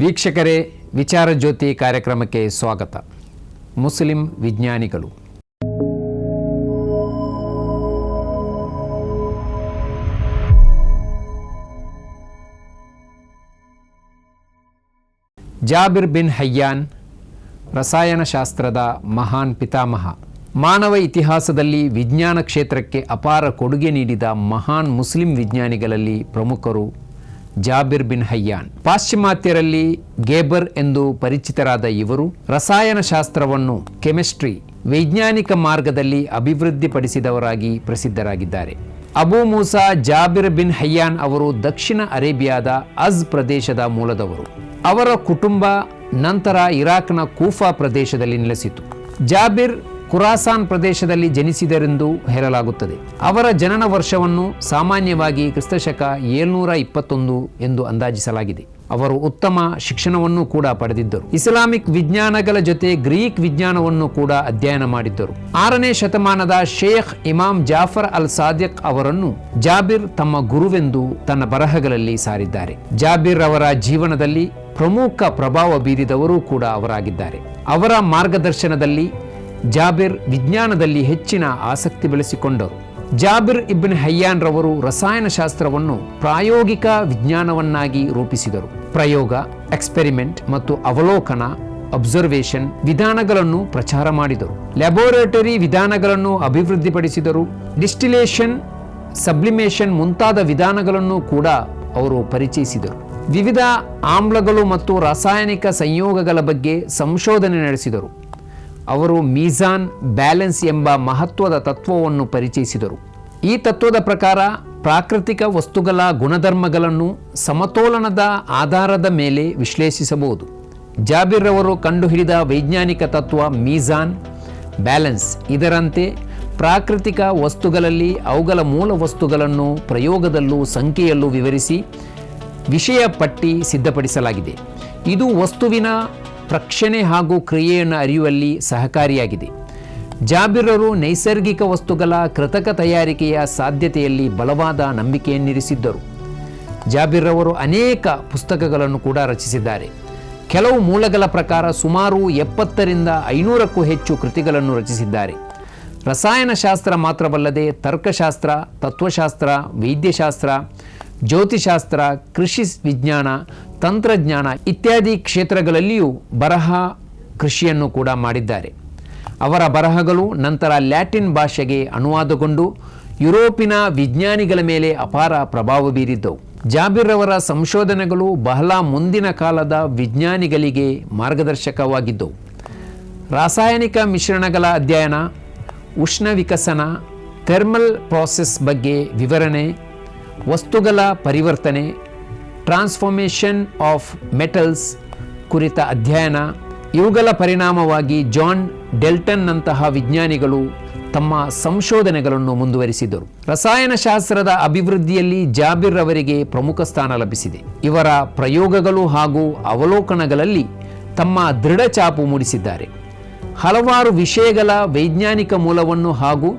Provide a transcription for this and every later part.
ವೀಕ್ಷಕರೇ, ವಿಚಾರ ಜ್ಯೋತಿ ಕಾರ್ಯಕ್ರಮಕ್ಕೆ ಸ್ವಾಗತ. ಮುಸ್ಲಿಂ ವಿಜ್ಞಾನಿಗಳು. ಜಾಬಿರ್ ಬಿನ್ ಹಯ್ಯಾನ್ ರಸಾಯನಶಾಸ್ತ್ರದ ಮಹಾನ್ ಪಿತಾಮಹ. ಮಾನವ ಇತಿಹಾಸದಲ್ಲಿ ವಿಜ್ಞಾನ ಕ್ಷೇತ್ರಕ್ಕೆ ಅಪಾರ ಕೊಡುಗೆ ನೀಡಿದ ಮಹಾನ್ ಮುಸ್ಲಿಂ ವಿಜ್ಞಾನಿಗಳಲ್ಲಿ ಪ್ರಮುಖರು ಜಾಬಿರ್ ಬಿನ್ ಹಯ್ಯಾನ್. ಪಾಶ್ಚಿಮಾತ್ಯರಲ್ಲಿ ಗೇಬರ್ ಎಂದು ಪರಿಚಿತರಾದ ಇವರು ರಸಾಯನಶಾಸ್ತ್ರವನ್ನು ಕೆಮಿಸ್ಟ್ರಿ ವೈಜ್ಞಾನಿಕ ಮಾರ್ಗದಲ್ಲಿ ಅಭಿವೃದ್ಧಿಪಡಿಸಿದವರಾಗಿ ಪ್ರಸಿದ್ಧರಾಗಿದ್ದಾರೆ. ಅಬು ಮೂಸಾ ಜಾಬಿರ್ ಬಿನ್ ಹಯ್ಯಾನ್ ಅವರು ದಕ್ಷಿಣ ಅರೇಬಿಯಾದ ಅಜ್ ಪ್ರದೇಶದ ಮೂಲದವರು. ಅವರ ಕುಟುಂಬ ನಂತರ ಇರಾಕ್ನ ಕೂಫಾ ಪ್ರದೇಶದಲ್ಲಿ ನೆಲೆಸಿತು. ಜಾಬಿರ್ ಖುರಾಸಾನ್ ಪ್ರದೇಶದಲ್ಲಿ ಜನಿಸಿದರೆಂದು ಹೇಳಲಾಗುತ್ತದೆ. ಅವರ ಜನನ ವರ್ಷವನ್ನು ಸಾಮಾನ್ಯವಾಗಿ ಕ್ರಿಸ್ತಶಕ 721 ಎಂದು ಅಂದಾಜಿಸಲಾಗಿದೆ. ಅವರು ಉತ್ತಮ ಶಿಕ್ಷಣವನ್ನು ಕೂಡ ಪಡೆದಿದ್ದರು. ಇಸ್ಲಾಮಿಕ್ ವಿಜ್ಞಾನಗಳ ಜೊತೆ ಗ್ರೀಕ್ ವಿಜ್ಞಾನವನ್ನು ಕೂಡ ಅಧ್ಯಯನ ಮಾಡಿದ್ದರು. 6ನೇ ಶತಮಾನದ ಶೇಖ್ ಇಮಾಮ್ ಜಾಫರ್ ಅಲ್ ಸಾದಿಕ್ ಅವರನ್ನು ಜಾಬಿರ್ ತಮ್ಮ ಗುರುವೆಂದು ತನ್ನ ಬರಹಗಳಲ್ಲಿ ಸಾರಿದ್ದಾರೆ. ಜಾಬಿರ್ ಅವರ ಜೀವನದಲ್ಲಿ ಪ್ರಮುಖ ಪ್ರಭಾವ ಬೀರಿದವರು ಕೂಡ ಅವರಾಗಿದ್ದಾರೆ. ಅವರ ಮಾರ್ಗದರ್ಶನದಲ್ಲಿ ಜಾಬಿರ್ ವಿಜ್ಞಾನದಲ್ಲಿ ಹೆಚ್ಚಿನ ಆಸಕ್ತಿ ಬೆಳೆಸಿಕೊಂಡರು. ಜಾಬಿರ್ ಇಬ್ನ್ ಹಯ್ಯಾನ್ ರವರು ರಸಾಯನಶಾಸ್ತ್ರವನ್ನು ಪ್ರಾಯೋಗಿಕ ವಿಜ್ಞಾನವನ್ನಾಗಿ ರೂಪಿಸಿದರು. ಪ್ರಯೋಗ, ಎಕ್ಸ್ಪೆರಿಮೆಂಟ್ ಮತ್ತು ಅವಲೋಕನ ಅಬ್ಸರ್ವೇಷನ್ ವಿಧಾನಗಳನ್ನು ಪ್ರಚಾರ ಮಾಡಿದರು. ಲ್ಯಾಬೋರೇಟರಿ ವಿಧಾನಗಳನ್ನು ಅಭಿವೃದ್ಧಿಪಡಿಸಿದರು. ಡಿಸ್ಟಿಲೇಷನ್, ಸಬ್ಲಿಮೇಷನ್ ಮುಂತಾದ ವಿಧಾನಗಳನ್ನು ಕೂಡ ಅವರು ಪರಿಚಯಿಸಿದರು. ವಿವಿಧ ಆಮ್ಲಗಳು ಮತ್ತು ರಾಸಾಯನಿಕ ಸಂಯೋಗಗಳ ಬಗ್ಗೆ ಸಂಶೋಧನೆ ನಡೆಸಿದರು. ಅವರು ಮೀಜಾನ್ ಬ್ಯಾಲೆನ್ಸ್ ಎಂಬ ಮಹತ್ವದ ತತ್ವವನ್ನು ಪರಿಚಯಿಸಿದರು. ಈ ತತ್ವದ ಪ್ರಕಾರ ಪ್ರಾಕೃತಿಕ ವಸ್ತುಗಳ ಗುಣಧರ್ಮಗಳನ್ನು ಸಮತೋಲನದ ಆಧಾರದ ಮೇಲೆ ವಿಶ್ಲೇಷಿಸಬಹುದು. ಜಾಬಿರ್ ಅವರು ಕಂಡುಹಿಡಿದ ವೈಜ್ಞಾನಿಕ ತತ್ವ ಮೀಜಾನ್ ಬ್ಯಾಲೆನ್ಸ್. ಇದರಂತೆ ಪ್ರಾಕೃತಿಕ ವಸ್ತುಗಳಲ್ಲಿ ಅವುಗಳ ಮೂಲ ವಸ್ತುಗಳನ್ನು ಪ್ರಯೋಗದಲ್ಲೂ ಸಂಖ್ಯೆಯಲ್ಲೂ ವಿವರಿಸಿ ವಿಷಯ ಪಟ್ಟಿ ಸಿದ್ಧಪಡಿಸಲಾಗಿದೆ. ಇದು ವಸ್ತುವಿನ ಪ್ರಕ್ಷಣೆ ಹಾಗೂ ಕ್ರಿಯೆಯನ್ನು ಅರಿಯುವಲ್ಲಿ ಸಹಕಾರಿಯಾಗಿದೆ. ಜಾಬಿರರು ನೈಸರ್ಗಿಕ ವಸ್ತುಗಳ ಕೃತಕ ತಯಾರಿಕೆಯ ಸಾಧ್ಯತೆಯಲ್ಲಿ ಬಲವಾದ ನಂಬಿಕೆಯನ್ನಿರಿಸಿದ್ದರು. ಜಾಬಿರ್ ಅವರು ಅನೇಕ ಪುಸ್ತಕಗಳನ್ನು ಕೂಡ ರಚಿಸಿದ್ದಾರೆ. ಕೆಲವು ಮೂಲಗಳ ಪ್ರಕಾರ ಸುಮಾರು 70ರಿಂದ 500ಕ್ಕೂ ಹೆಚ್ಚು ಕೃತಿಗಳನ್ನು ರಚಿಸಿದ್ದಾರೆ. ರಸಾಯನಶಾಸ್ತ್ರ ಮಾತ್ರವಲ್ಲದೆ ತರ್ಕಶಾಸ್ತ್ರ, ತತ್ವಶಾಸ್ತ್ರ, ವೈದ್ಯಶಾಸ್ತ್ರ, ಜ್ಯೋತಿಷಾಸ್ತ್ರ, ಕೃಷಿ ವಿಜ್ಞಾನ, ತಂತ್ರಜ್ಞಾನ ಇತ್ಯಾದಿ ಕ್ಷೇತ್ರಗಳಲ್ಲಿಯೂ ಬರಹ ಕೃಷಿಯನ್ನು ಕೂಡ ಮಾಡಿದ್ದಾರೆ. ಅವರ ಬರಹಗಳು ನಂತರ ಲ್ಯಾಟಿನ್ ಭಾಷೆಗೆ ಅನುವಾದಗೊಂಡು ಯುರೋಪಿನ ವಿಜ್ಞಾನಿಗಳ ಮೇಲೆ ಅಪಾರ ಪ್ರಭಾವ ಬೀರಿದ್ದವು. ಜಾಬಿರ್ ಅವರ ಸಂಶೋಧನೆಗಳು ಬಹಳ ಮುಂದಿನ ಕಾಲದ ವಿಜ್ಞಾನಿಗಳಿಗೆ ಮಾರ್ಗದರ್ಶಕವಾಗಿದ್ದವು. ರಾಸಾಯನಿಕ ಮಿಶ್ರಣಗಳ ಅಧ್ಯಯನ, ಉಷ್ಣ ವಿಕಸನ, ಥರ್ಮಲ್ ಪ್ರಾಸೆಸ್ ಬಗ್ಗೆ ವಿವರಣೆ, ವಸ್ತುಗಳ ಪರಿವರ್ತನೆ, ಟ್ರಾನ್ಸ್ಫಾರ್ಮೇಷನ್ ಆಫ್ ಮೆಟಲ್ಸ್ ಕುರಿತ ಅಧ್ಯಯನ, ಇವುಗಳ ಪರಿಣಾಮವಾಗಿ ಜಾನ್ ಡೆಲ್ಟನ್ನಂತಹ ವಿಜ್ಞಾನಿಗಳು ತಮ್ಮ ಸಂಶೋಧನೆಗಳನ್ನು ಮುಂದುವರಿಸಿದರು. ರಸಾಯನಶಾಸ್ತ್ರದ ಅಭಿವೃದ್ಧಿಯಲ್ಲಿ ಜಾಬಿರ್ ಅವರಿಗೆ ಪ್ರಮುಖ ಸ್ಥಾನ ಲಭಿಸಿದೆ. ಇವರ ಪ್ರಯೋಗಗಳು ಹಾಗೂ ಅವಲೋಕನಗಳಲ್ಲಿ ತಮ್ಮ ದೃಢ ಛಾಪು ಮೂಡಿಸಿದ್ದಾರೆ. ಹಲವಾರು ವಿಷಯಗಳ ವೈಜ್ಞಾನಿಕ ಮೂಲವನ್ನು ಹಾಗೂ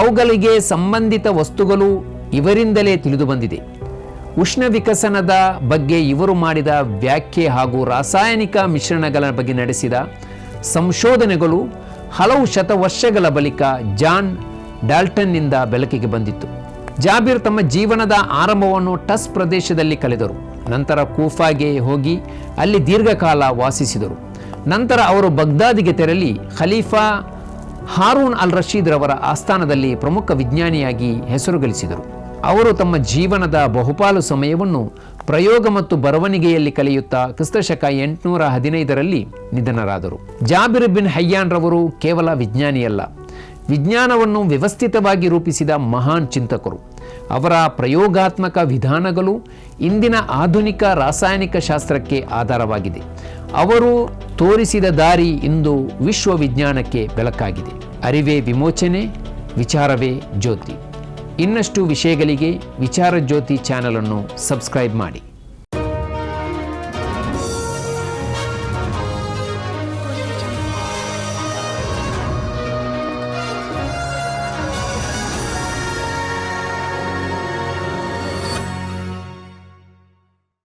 ಅವುಗಳಿಗೆ ಸಂಬಂಧಿತ ವಸ್ತುಗಳು ಇವರಿಂದಲೇ ತಿಳಿದು ಬಂದಿದೆ. ಉಷ್ಣ ವಿಕಸನದ ಬಗ್ಗೆ ಇವರು ಮಾಡಿದ ವ್ಯಾಖ್ಯೆ ಹಾಗೂ ರಾಸಾಯನಿಕ ಮಿಶ್ರಣಗಳ ಬಗ್ಗೆ ನಡೆಸಿದ ಸಂಶೋಧನೆಗಳು ಹಲವು ಶತವರ್ಷಗಳ ಬಳಿಕ ಜಾನ್ ಡಾಲ್ಟನ್ನಿಂದ ಬೆಳಕಿಗೆ ಬಂದಿತ್ತು. ಜಾಬಿರ್ ತಮ್ಮ ಜೀವನದ ಆರಂಭವನ್ನು ಟಸ್ ಪ್ರದೇಶದಲ್ಲಿ ಕಳೆದರು. ನಂತರ ಕೂಫಾಗೆ ಹೋಗಿ ಅಲ್ಲಿ ದೀರ್ಘಕಾಲ ವಾಸಿಸಿದರು. ನಂತರ ಅವರು ಬಗ್ದಾದಿಗೆ ತೆರಳಿ ಖಲೀಫಾ ಹಾರೂನ್ ಅಲ್ ರಶೀದ್ ರವರ ಆಸ್ಥಾನದಲ್ಲಿ ಪ್ರಮುಖ ವಿಜ್ಞಾನಿಯಾಗಿ ಹೆಸರು ಗಳಿಸಿದರು. ಅವರು ತಮ್ಮ ಜೀವನದ ಬಹುಪಾಲು ಸಮಯವನ್ನು ಪ್ರಯೋಗ ಮತ್ತು ಬರವಣಿಗೆಯಲ್ಲಿ ಕಳೆಯುತ್ತಾ ಕ್ರಿಸ್ತಶಕ 815ರಲ್ಲಿ ನಿಧನರಾದರು. ಜಾಬಿರ್ ಬಿನ್ ಹಯ್ಯಾನ್ ರವರು ಕೇವಲ ವಿಜ್ಞಾನಿಯಲ್ಲ, ವಿಜ್ಞಾನವನ್ನು ವ್ಯವಸ್ಥಿತವಾಗಿ ರೂಪಿಸಿದ ಮಹಾನ್ ಚಿಂತಕರು. ಅವರ ಪ್ರಯೋಗಾತ್ಮಕ ವಿಧಾನಗಳು ಇಂದಿನ ಆಧುನಿಕ ರಾಸಾಯನಿಕ ಶಾಸ್ತ್ರಕ್ಕೆ ಆಧಾರವಾಗಿದೆ. ಅವರು ತೋರಿಸಿದ ದಾರಿ ಇಂದು ವಿಶ್ವವಿಜ್ಞಾನಕ್ಕೆ ಬೆಳಕಾಗಿದೆ. ಅರಿವೇ ವಿಮೋಚನೆ, ವಿಚಾರವೇ ಜ್ಯೋತಿ. ಇನ್ನಷ್ಟು ವಿಷಯಗಳಿಗೆ ವಿಚಾರ ಜ್ಯೋತಿ ಚಾನಲನ್ನು ಸಬ್ಸ್ಕ್ರೈಬ್ ಮಾಡಿ.